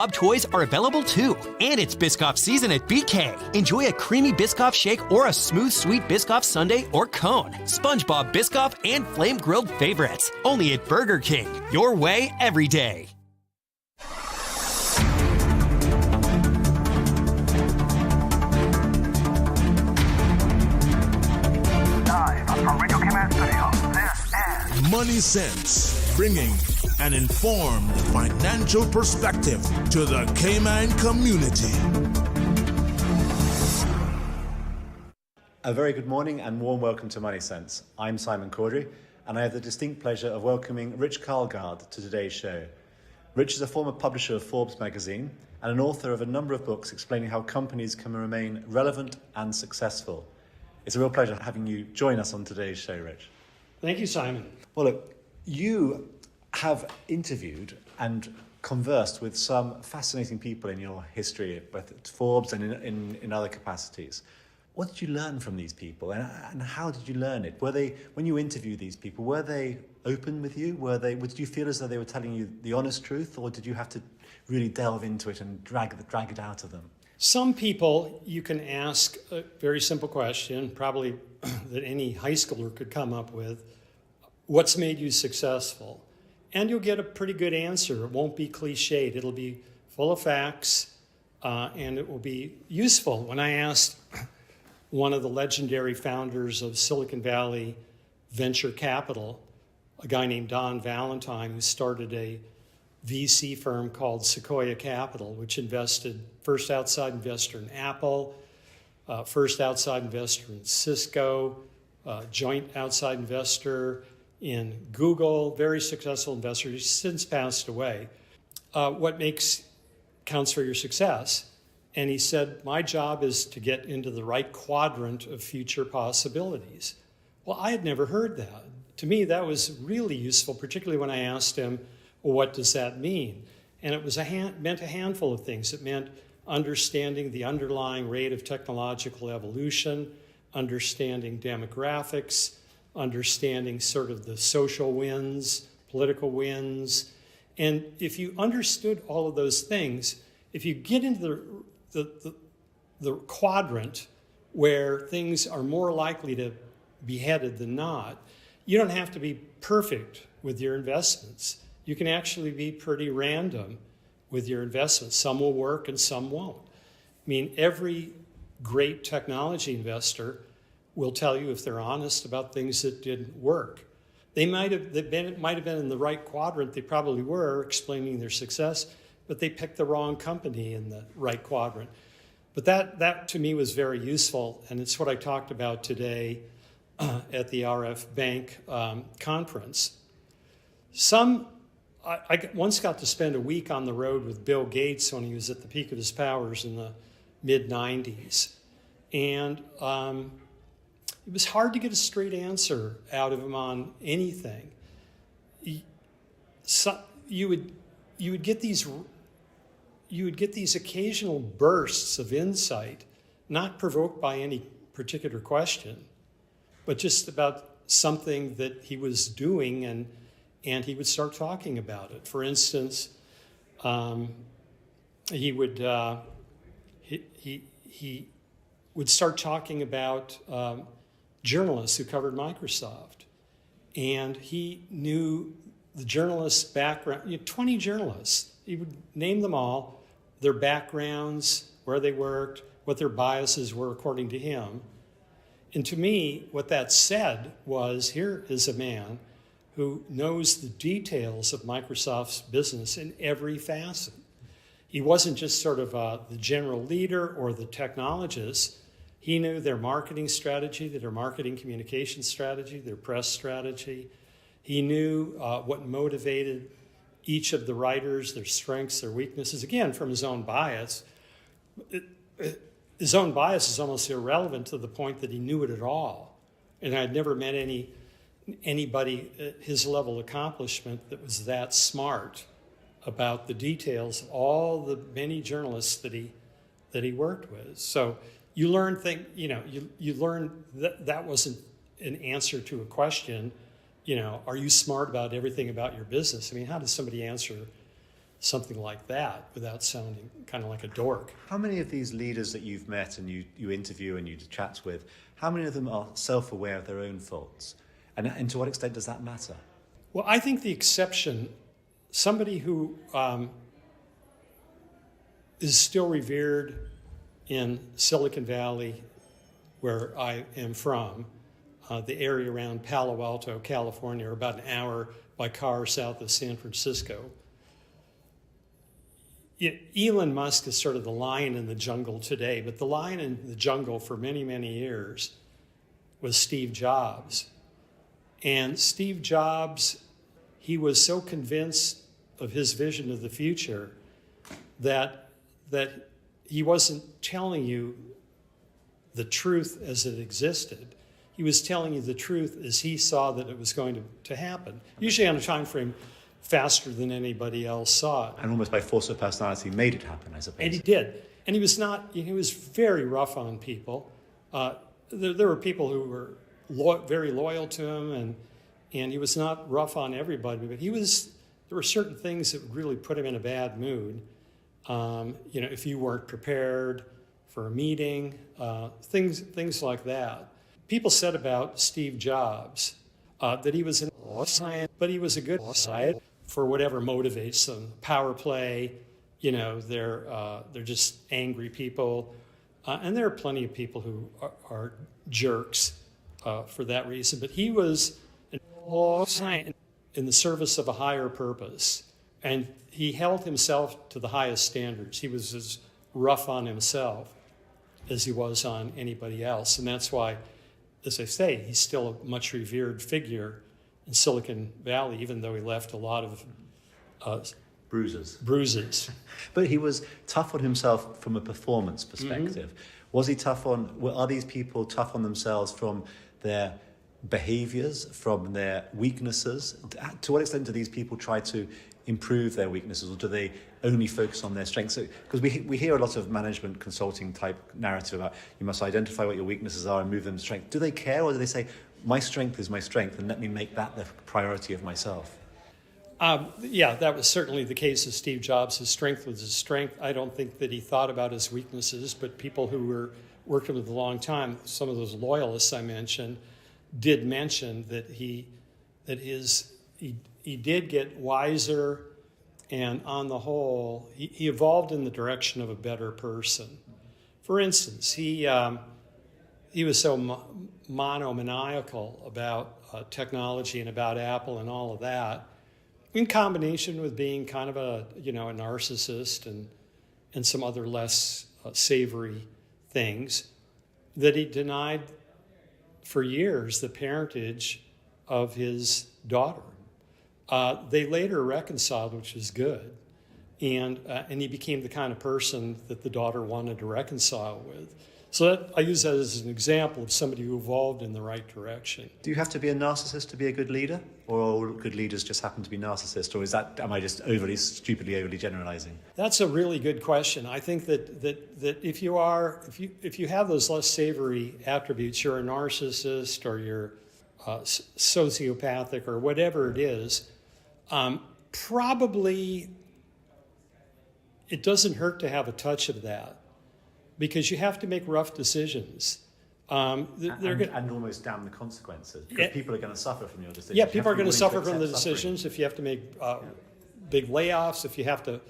Bob toys are available too. And it's Biscoff season at BK. Enjoy a creamy Biscoff shake or a smooth, sweet Biscoff sundae or cone. SpongeBob Biscoff and flame grilled favorites. Only at Burger King. Your way every day. Live from Radio Command Studio, this is Money Sense, bringing an informed financial perspective to the Cayman community. A very good morning and warm welcome to Money Sense. I'm Simon Cawdery, and I have the distinct pleasure of welcoming Rich KARLGARD to today's show. Rich is a former publisher of Forbes magazine and an author of a number of books explaining how companies can remain relevant and successful. It's a real pleasure having you join us on today's show, Rich. Thank you, Simon. Well, look, you have interviewed and conversed with some fascinating people in your history, both at Forbes and in other capacities. What did you learn from these people, and how did you learn it? Were they, when you interviewed these people, were they open with you? Did you feel as though they were telling you the honest truth, or did you have to really delve into it and drag it out of them? Some people you can ask a very simple question, probably that any high schooler could come up with. What's made you successful? And you'll get a pretty good answer. It won't be cliched. It'll be full of facts, and it will be useful. When I asked one of the legendary founders of Silicon Valley venture capital, a guy named Don Valentine, who started a VC firm called Sequoia Capital, which invested first outside investor in Apple, first outside investor in Cisco, joint outside investor in Google, very successful investor. He's since passed away. What counts for your success? And he said, my job is to get into the right quadrant of future possibilities. Well, I had never heard that. To me, that was really useful, particularly when I asked him, well, what does that mean? And it was meant a handful of things. It meant understanding the underlying rate of technological evolution, understanding demographics, understanding sort of the social wins, political wins. And if you understood all of those things, if you get into the quadrant where things are more likely to be headed than not, you don't have to be perfect with your investments. You can actually be pretty random with your investments. Some will work and some won't. I mean, every great technology investor will tell you if they're honest about things that didn't work. It might have been in the right quadrant. They probably were explaining their success, but they picked the wrong company in the right quadrant. But that to me was very useful, and it's what I talked about today at the RF Bank conference. I once got to spend a week on the road with Bill Gates when he was at the peak of his powers in the mid-90s. And it was hard to get a straight answer out of him on anything. You would get these occasional bursts of insight, not provoked by any particular question, but just about something that he was doing, and he would start talking about it. For instance, he would start talking about journalists who covered Microsoft, and he knew the journalists' background. 20 journalists. He would name them all, their backgrounds, where they worked, what their biases were according to him. And to me, what that said was, here is a man who knows the details of Microsoft's business in every facet. He wasn't just sort of the general leader or the technologist. He knew their marketing strategy, their marketing communication strategy, their press strategy. He knew what motivated each of the writers, their strengths, their weaknesses, again, from his own bias. His own bias is almost irrelevant to the point that he knew it at all. And I'd never met anybody at his level of accomplishment that was that smart about the details of all the many journalists that he worked with. So you learn you learn that wasn't an answer to a question. Are you smart about everything about your business? I mean, how does somebody answer something like that without sounding kind of like a dork. How many of these leaders that you've met and you interview and you chat with, how many of them are self-aware of their own faults? And to what extent does that matter? Well, I think the exception, somebody who is still revered in Silicon Valley, where I am from, the area around Palo Alto, California, or about an hour by car south of San Francisco. Elon Musk is sort of the lion in the jungle today, but the lion in the jungle for many, many years was Steve Jobs. And Steve Jobs, he was so convinced of his vision of the future that he wasn't telling you the truth as it existed. He was telling you the truth as he saw that it was going to happen, usually on a time frame faster than anybody else saw it. And almost by force of personality made it happen, I suppose. And he did. And he was very rough on people. There were people who were very loyal to him, and he was not rough on everybody, but there were certain things that would really put him in a bad mood. If you weren't prepared for a meeting, things like that. People said about Steve Jobs that he was a scientist, but he was a good scientist for whatever motivates them. Power play, they're just angry people, and there are plenty of people who are jerks for that reason. But he was a scientist in the service of a higher purpose, and he held himself to the highest standards. He was as rough on himself as he was on anybody else, and that's why, as I say, he's still a much revered figure in Silicon Valley, even though he left a lot of bruises. But he was tough on himself from a performance perspective. Was he are these people tough on themselves from their behaviors, from their weaknesses? To what extent do these people try to improve their weaknesses, or do they only focus on their strengths? Because we hear a lot of management consulting type narrative about you must identify what your weaknesses are and move them to strength. Do they care, or do they say, my strength is my strength and let me make that the priority of myself? That was certainly the case of Steve Jobs. His strength was his strength. I don't think that he thought about his weaknesses, but people who were working with him a long time, some of those loyalists I mentioned, did mention that he did get wiser, and on the whole, he evolved in the direction of a better person. For instance, he was so monomaniacal about technology and about Apple and all of that, in combination with being kind of a narcissist and some other less savory things, that he denied for years the parentage of his daughter. They later reconciled, which was good, and he became the kind of person that the daughter wanted to reconcile with. So I use that as an example of somebody who evolved in the right direction. Do you have to be a narcissist to be a good leader, or all good leaders just happen to be narcissists, or am I just stupidly overly generalizing? That's a really good question. I think that if you have those less savory attributes, you're a narcissist or you're sociopathic or whatever it is. Probably it doesn't hurt to have a touch of that, because you have to make rough decisions. And almost damn the consequences, because people are going to suffer from your decisions. Yeah, people are going to suffer from the decisions. If you have to make big layoffs, if you have to,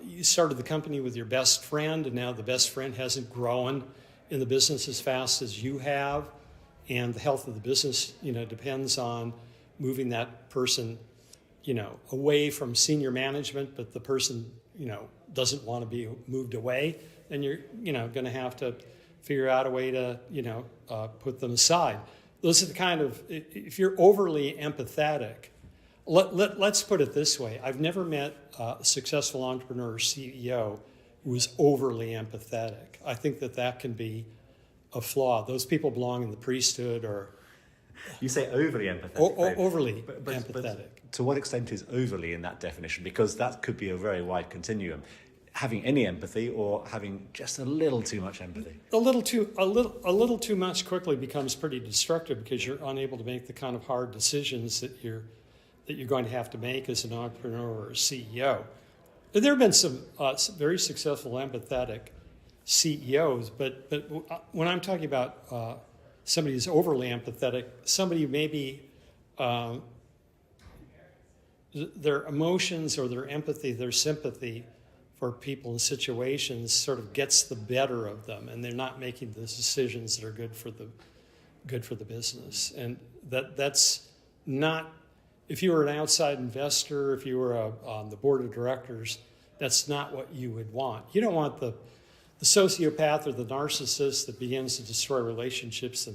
you started the company with your best friend, and now the best friend hasn't grown in the business as fast as you have, and the health of the business, depends on moving that person, away from senior management, but the person, doesn't want to be moved away, and you're, going to have to figure out a way to, put them aside. Those are the kind of, if you're overly empathetic, let's put it this way. I've never met a successful entrepreneur or CEO who was overly empathetic. I think that can be a flaw. Those people belong in the priesthood or... You say overly empathetic. Overly empathetic. But to what extent is overly in that definition? Because that could be a very wide continuum. Having any empathy or having just a little too much empathy? A little too much quickly becomes pretty destructive, because you're unable to make the kind of hard decisions that you're going to have to make as an entrepreneur or a CEO. There have been some very successful empathetic CEOs, but when I'm talking about somebody who's overly empathetic, somebody who maybe their emotions or their empathy, their sympathy for people and situations sort of gets the better of them, and they're not making the decisions that are good for the business. And that's not, if you were an outside investor, if you were on the board of directors, that's not what you would want. You don't want the sociopath or the narcissist that begins to destroy relationships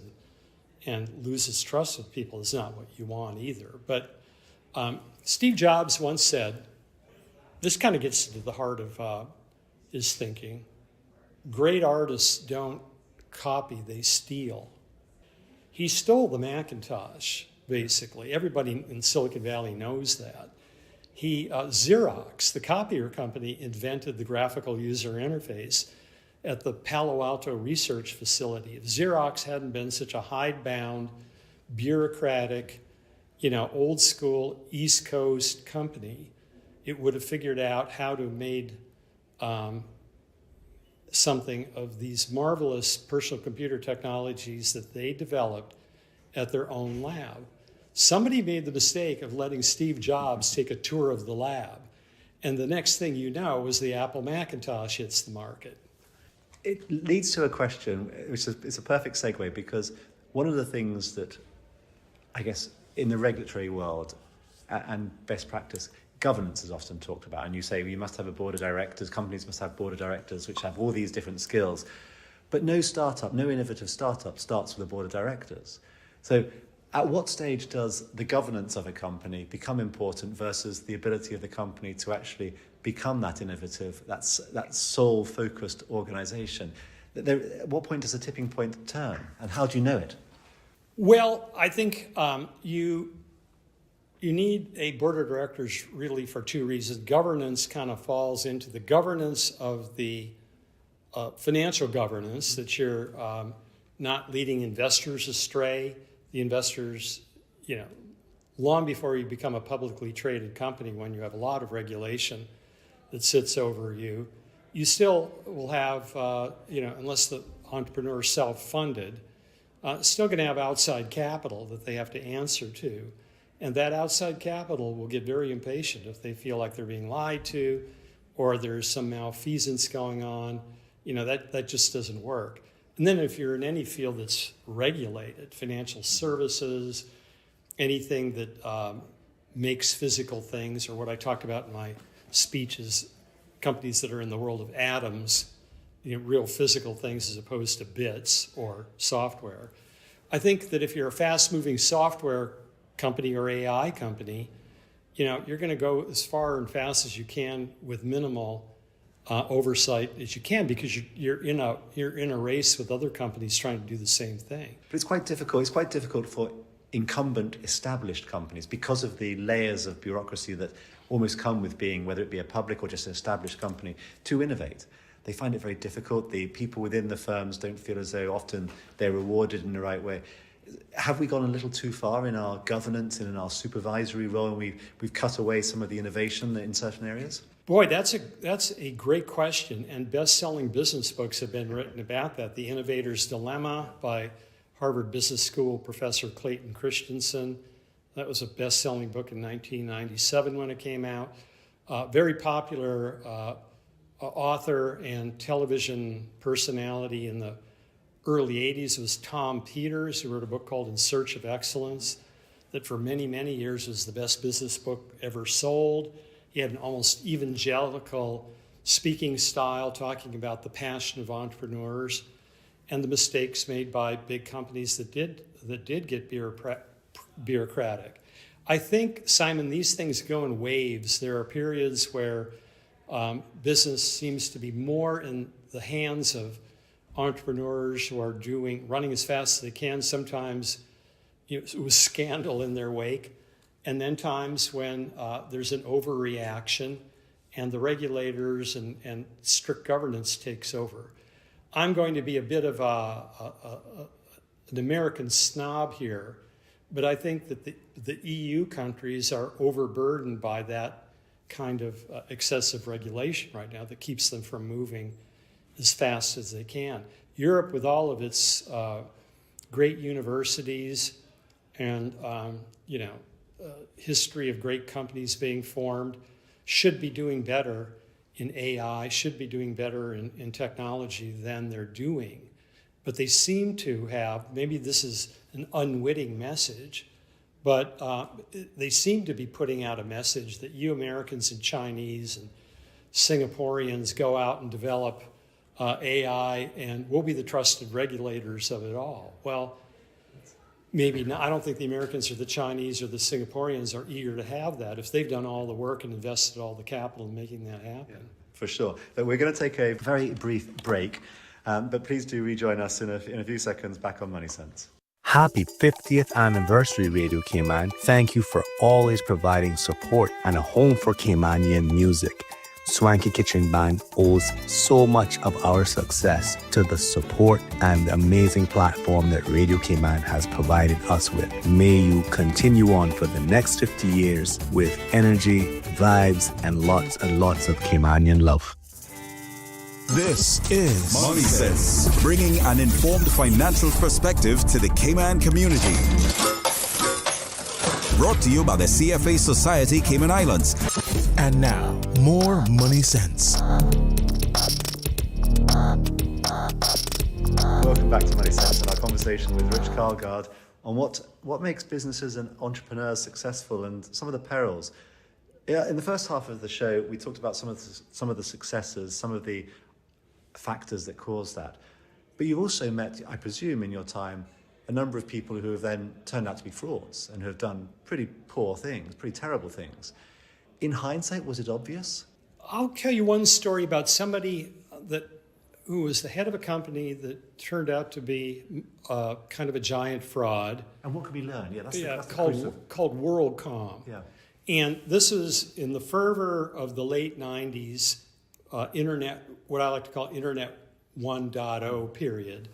and loses trust with people is not what you want either. But Steve Jobs once said, this kind of gets to the heart of his thinking, great artists don't copy, they steal. He stole the Macintosh, basically. Everybody in Silicon Valley knows that. Xerox, the copier company, invented the graphical user interface at the Palo Alto research facility. If Xerox hadn't been such a hidebound, bureaucratic, old school East Coast company, it would have figured out how to have made something of these marvelous personal computer technologies that they developed at their own lab. Somebody made the mistake of letting Steve Jobs take a tour of the lab, and the next thing you know is the Apple Macintosh hits the market. It leads to a question, which is a perfect segue, because one of the things that, I guess, in the regulatory world and best practice, governance is often talked about. And you say, well, you must have a board of directors, companies must have board of directors, which have all these different skills. But no innovative startup starts with a board of directors. So at what stage does the governance of a company become important versus the ability of the company to actually become that innovative, that sole-focused organization? At what point does the tipping point turn, and how do you know it? Well, I think you need a board of directors really for two reasons. Governance kind of falls into the governance of the financial governance, that you're not leading investors astray. The investors, long before you become a publicly traded company, when you have a lot of regulation that sits over you, you still will have, unless the entrepreneur is self-funded, still going to have outside capital that they have to answer to. And that outside capital will get very impatient if they feel like they're being lied to or there's some malfeasance going on. That just doesn't work. And then if you're in any field that's regulated, financial services, anything that makes physical things, or what I talked about in my speeches, companies that are in the world of atoms, real physical things as opposed to bits or software. I think that if you're a fast-moving software company or AI company, you're going to go as far and fast as you can with minimal oversight as you can, because you're in a race with other companies trying to do the same thing. But it's quite difficult. It's quite difficult for incumbent established companies because of the layers of bureaucracy that almost come with being, whether it be a public or just an established company, to innovate. They find it very difficult. The people within the firms don't feel as though often they're rewarded in the right way. Have we gone a little too far in our governance and in our supervisory role, and we've cut away some of the innovation in certain areas? Boy, that's a great question, and best-selling business books have been written about that. The Innovator's Dilemma by Harvard Business School professor Clayton Christensen. That was a best-selling book in 1997 when it came out. Very popular author and television personality in the early 80s was Tom Peters, who wrote a book called In Search of Excellence, that for many, many years was the best business book ever sold. He had an almost evangelical speaking style, talking about the passion of entrepreneurs and the mistakes made by big companies that did get bureaucratic. I think, Simon, these things go in waves. There are periods where business seems to be more in the hands of entrepreneurs who are running as fast as they can, sometimes with scandal in their wake, and then times when there's an overreaction and the regulators and strict governance takes over. I'm going to be a bit of an American snob here, but I think that the EU countries are overburdened by that kind of excessive regulation right now that keeps them from moving as fast as they can. Europe, with all of its great universities and history of great companies being formed, should be doing better in AI, should be doing better in technology than they're doing. But they seem to have, maybe this is an unwitting message, but they seem to be putting out a message that you Americans and Chinese and Singaporeans go out and develop AI and we'll be the trusted regulators of it all. Well, maybe not. I don't think the Americans or the Chinese or the Singaporeans are eager to have that if they've done all the work and invested all the capital in making that happen. Yeah, for sure. But we're going to take a very brief break, but please do rejoin us in a few seconds back on Money Sense. Happy 50th anniversary, Radio Cayman. Thank you for always providing support and a home for Caymanian music. Swanky Kitchen Band owes so much of our success to the support and the amazing platform that Radio Cayman has provided us with. May you continue on for the next 50 years with energy, vibes, and lots of Caymanian love. This is Money Sense, bringing an informed financial perspective to the Cayman community. Brought to you by the CFA Society Cayman Islands. And now, more Money Sense. Welcome back to Money Sense and our conversation with Rich KARLGARD on what makes businesses and entrepreneurs successful and some of the perils. Yeah, in the first half of the show, we talked about some of the successes, some of the factors that cause that. But you've also met, I presume, in your time, a number of people who have then turned out to be frauds and who have done pretty poor things, pretty terrible things. In hindsight, was it obvious? I'll tell you one story about somebody who was the head of a company that turned out to be kind of a giant fraud. And what could we learn? Yeah, that's called WorldCom. Yeah. And this was in the fervor of the late 90s, internet, what I like to call Internet 1.0 period,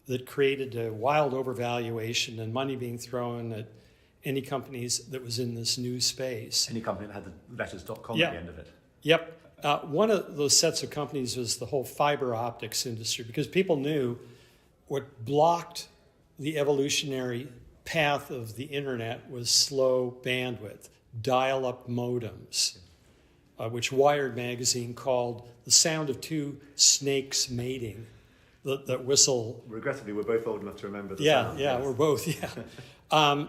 that created a wild overvaluation and money being thrown at any companies that was in this new space. Any company that had the letters.com Yeah. at the end of it. Yep. One of those sets of companies was the whole fiber optics industry, because people knew what blocked the evolutionary path of the internet was slow bandwidth, dial-up modems, which Wired magazine called the sound of two snakes mating, that whistle. Regrettably, we're both old enough to remember the Yeah, sound. yeah, Yes. we're both, yeah.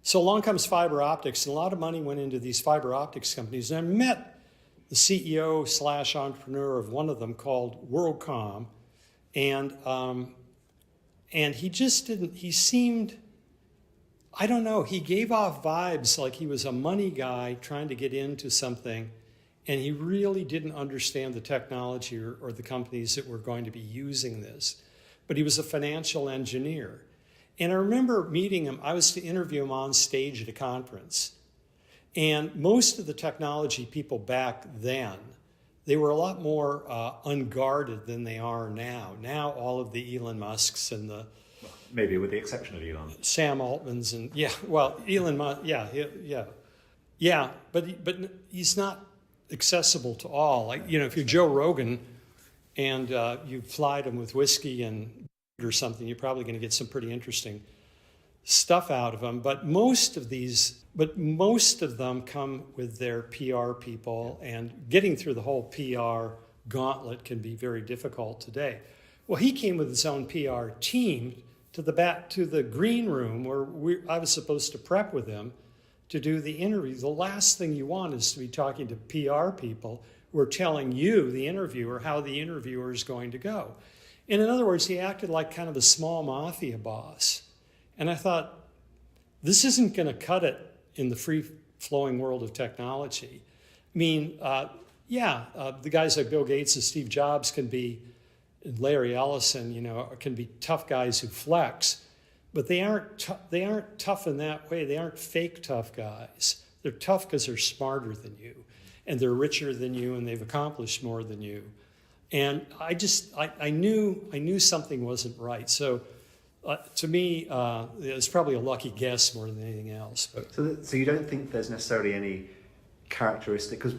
So along comes fiber optics, and a lot of money went into these fiber optics companies. And I met the CEO/entrepreneur of one of them called WorldCom, and he just didn't. He seemed, I don't know. He gave off vibes like he was a money guy trying to get into something, and he really didn't understand the technology or the companies that were going to be using this. But he was a financial engineer. And I remember meeting him. I was to interview him on stage at a conference. And most of the technology people back then, they were a lot more unguarded than they are now. Now all of the Elon Musks and the Maybe with the exception of Elon. Sam Altmans and Elon Musk, but he's not accessible to all. Like, if you're Joe Rogan and you flied him with whiskey and or something, you're probably going to get some pretty interesting stuff out of them. But most of them come with their PR people, and getting through the whole PR gauntlet can be very difficult today. Well, he came with his own PR team to the green room where I was supposed to prep with him to do the interview. The last thing you want is to be talking to PR people who are telling you, the interviewer, how the interviewer is going to go. And in other words, he acted like kind of a small mafia boss. And I thought, this isn't going to cut it in the free-flowing world of technology. I mean, the guys like Bill Gates and Steve Jobs can be, Larry Ellison, can be tough guys who flex, but they aren't tough in that way. They aren't fake tough guys. They're tough because they're smarter than you, and they're richer than you, and they've accomplished more than you. And I knew something wasn't right. So to me, it's probably a lucky guess more than anything else. But. So you don't think there's necessarily any characteristic? Because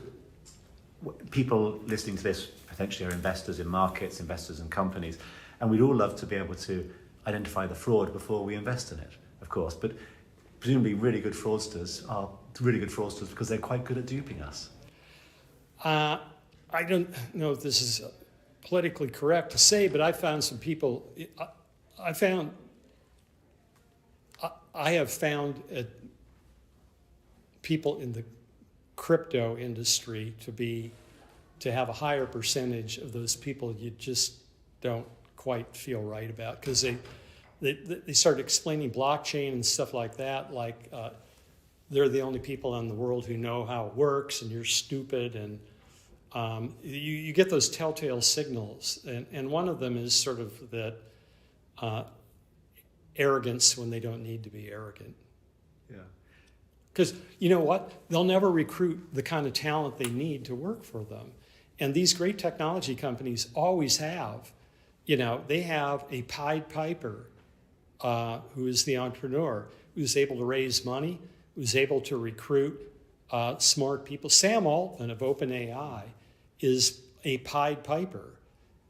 people listening to this potentially are investors in markets, investors in companies, and we'd all love to be able to identify the fraud before we invest in it, of course. But presumably really good fraudsters are really good fraudsters because they're quite good at duping us. I don't know if this is politically correct to say, but I found some people, I have found people in the crypto industry to have a higher percentage of those people you just don't quite feel right about, because they started explaining blockchain and stuff like that, like they're the only people in the world who know how it works and you're stupid, and you get those telltale signals, and one of them is sort of that arrogance when they don't need to be arrogant. Yeah. Because you know what? They'll never recruit the kind of talent they need to work for them. And these great technology companies always have, they have a Pied Piper who is the entrepreneur, who's able to raise money, who's able to recruit smart people. Sam Altman of OpenAI is a Pied Piper.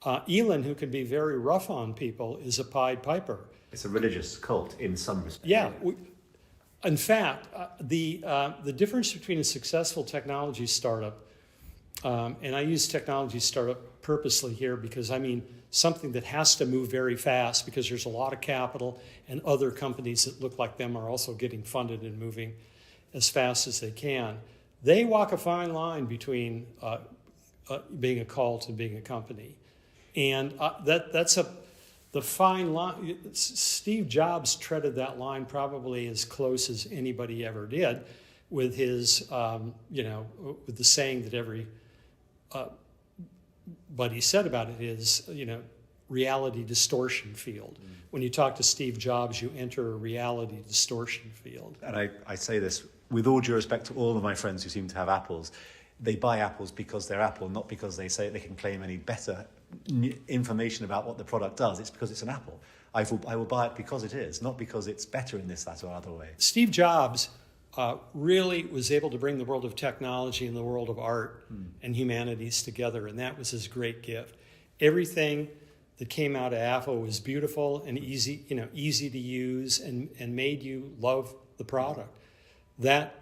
Elon, who can be very rough on people, is a Pied Piper. It's a religious cult in some respect. Yeah. In fact, the difference between a successful technology startup, and I use technology startup purposely here because I mean something that has to move very fast because there's a lot of capital and other companies that look like them are also getting funded and moving as fast as they can. They walk a fine line between being a cult and being a company. And that's the fine line. Steve Jobs treaded that line probably as close as anybody ever did with his, with the saying that every buddy said about it is, reality distortion field. When you talk to Steve Jobs, you enter a reality distortion field. And I say this with all due respect to all of my friends who seem to have apples. They buy apples because they're Apple, not because they say they can claim any better information about what the product does. It's because it's an apple. I will buy it because it is, not because it's better in this, that, or other way. Steve Jobs really was able to bring the world of technology and the world of art and humanities together, and that was his great gift. Everything that came out of Apple was beautiful and easy to use and made you love the product. That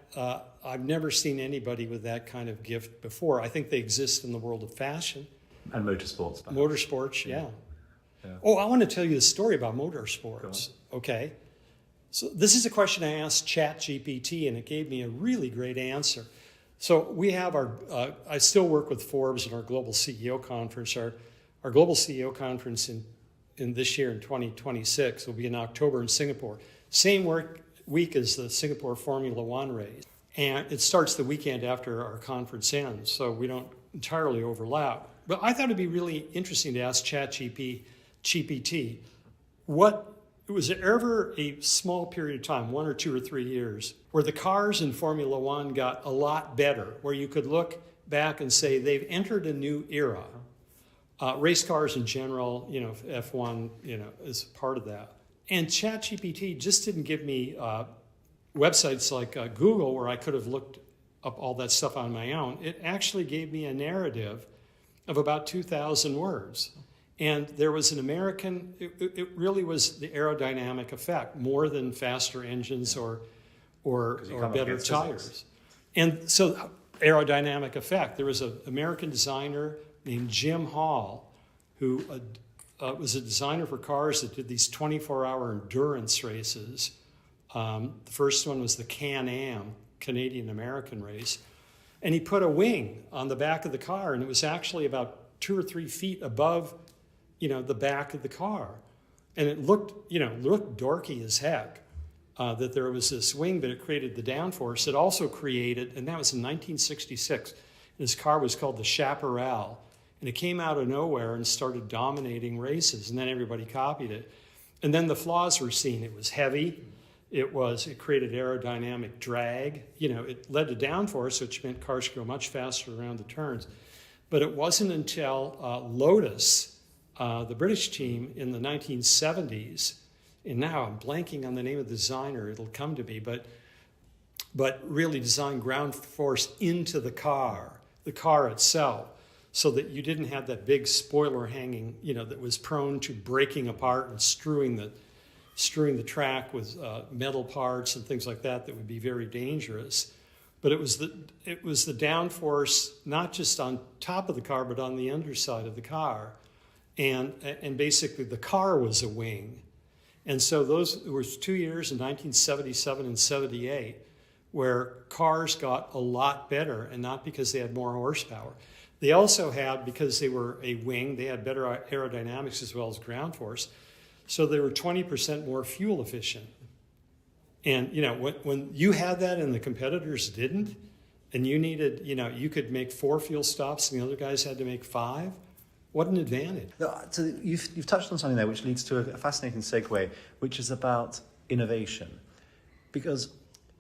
I've never seen anybody with that kind of gift before. I think they exist in the world of fashion. And motorsports. Perhaps. Motorsports, yeah. Oh, I want to tell you a story about motorsports. Okay. So this is a question I asked ChatGPT, and it gave me a really great answer. So we have I still work with Forbes and our Global CEO Conference. Our Global CEO Conference in this year in 2026 will be in October in Singapore. Same week as the Singapore Formula One race. And it starts the weekend after our conference ends, so we don't entirely overlap. But I thought it'd be really interesting to ask ChatGPT, was there ever a small period of time, 1 or 2 or 3 years, where the cars in Formula One got a lot better, where you could look back and say they've entered a new era? Race cars in general, F1, is part of that. And ChatGPT just didn't give me websites like Google where I could have looked up all that stuff on my own. It actually gave me a narrative of about 2,000 words. And there was an American, it really was the aerodynamic effect, more than faster engines or better tires. And so aerodynamic effect, there was an American designer named Jim Hall who was a designer for cars that did these 24-hour endurance races. The first one was the Can-Am, Canadian-American race. And he put a wing on the back of the car, and it was actually about 2 or 3 feet above, the back of the car. And it looked dorky as heck that there was this wing, but it created the downforce. It also created, and that was in 1966, and his car was called the Chaparral. And it came out of nowhere and started dominating races, and then everybody copied it. And then the flaws were seen. It was heavy. It created aerodynamic drag. It led to downforce, which meant cars could go much faster around the turns. But it wasn't until Lotus, the British team in the 1970s, and now I'm blanking on the name of the designer, it'll come to me, but but really design ground force into the car itself, so that you didn't have that big spoiler hanging, that was prone to breaking apart and strewing the track with metal parts and things like that would be very dangerous. But it was the downforce, not just on top of the car, but on the underside of the car. And basically the car was a wing. And so there was 2 years in 1977 and 78 where cars got a lot better, and not because they had more horsepower. They also had, because they were a wing, they had better aerodynamics as well as ground force. So they were 20% more fuel efficient. And, when you had that and the competitors didn't, and you needed, you could make 4 fuel stops and the other guys had to make 5, what an advantage. So you've touched on something there which leads to a fascinating segue, which is about innovation. Because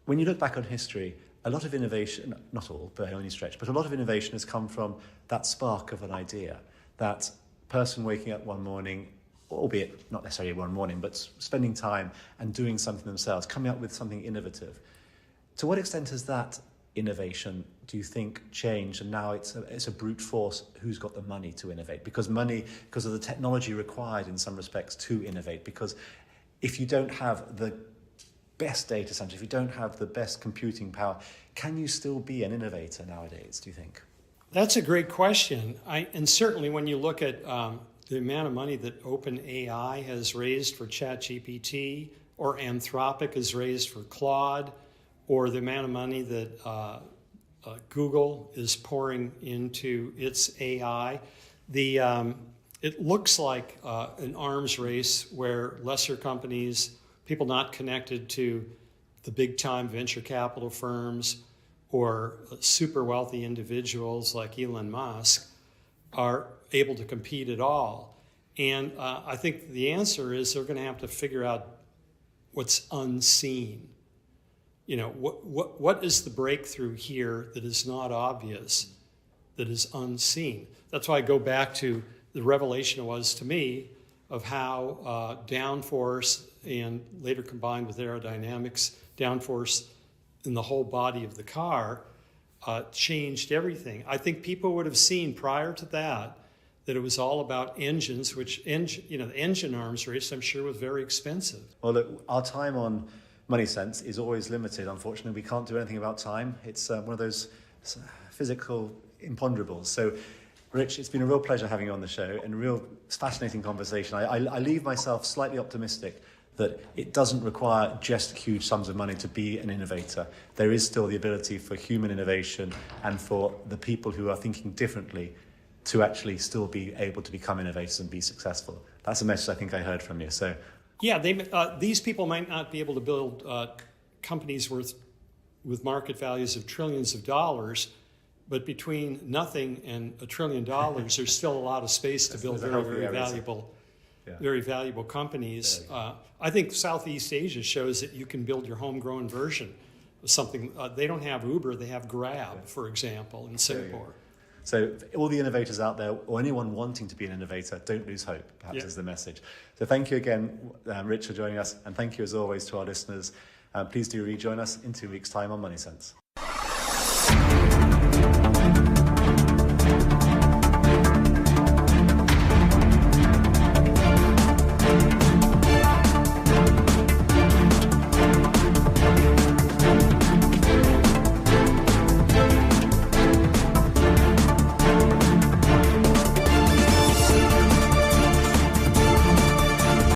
when you look back on history, a lot of innovation, not all by any stretch, but a lot of innovation has come from that spark of an idea, that person waking up one morning, albeit not necessarily one morning, but spending time and doing something themselves, coming up with something innovative. To what extent has that innovation, do you think, changed, and now it's a brute force who's got the money to innovate? Because of the technology required in some respects to innovate, because if you don't have the best data center, if you don't have the best computing power, can you still be an innovator nowadays, do you think? That's a great question. And certainly when you look at the amount of money that OpenAI has raised for ChatGPT, or Anthropic has raised for Claude, or the amount of money that Google is pouring into its AI, it looks like an arms race where lesser companies, people not connected to the big-time venture capital firms or super wealthy individuals like Elon Musk, are able to compete at all. And I think the answer is they're going to have to figure out what's unseen. What is the breakthrough here that is not obvious, that is unseen? That's why I go back to the revelation it was to me of how downforce, and later combined with aerodynamics, downforce in the whole body of the car changed everything. I think people would have seen prior to that it was all about engines, which the engine arms race, I'm sure, was very expensive. Well, look, our time on Money Sense is always limited. Unfortunately, we can't do anything about time. It's one of those physical imponderables. So, Rich, it's been a real pleasure having you on the show, and a real fascinating conversation. I leave myself slightly optimistic that it doesn't require just huge sums of money to be an innovator. There is still the ability for human innovation and for the people who are thinking differently to actually still be able to become innovators and be successful. That's a message I think I heard from you. So, yeah, these people might not be able to build companies with market values of trillions of dollars, but between nothing and $1 trillion, there's still a lot of space to build very valuable companies. I think Southeast Asia shows that you can build your homegrown version of something. They don't have Uber, they have Grab, for example, in Singapore. So all the innovators out there, or anyone wanting to be an innovator, don't lose hope, perhaps is the message. So thank you again, Rich, for joining us, and thank you as always to our listeners. Please do rejoin us in 2 weeks' time on Money Sense.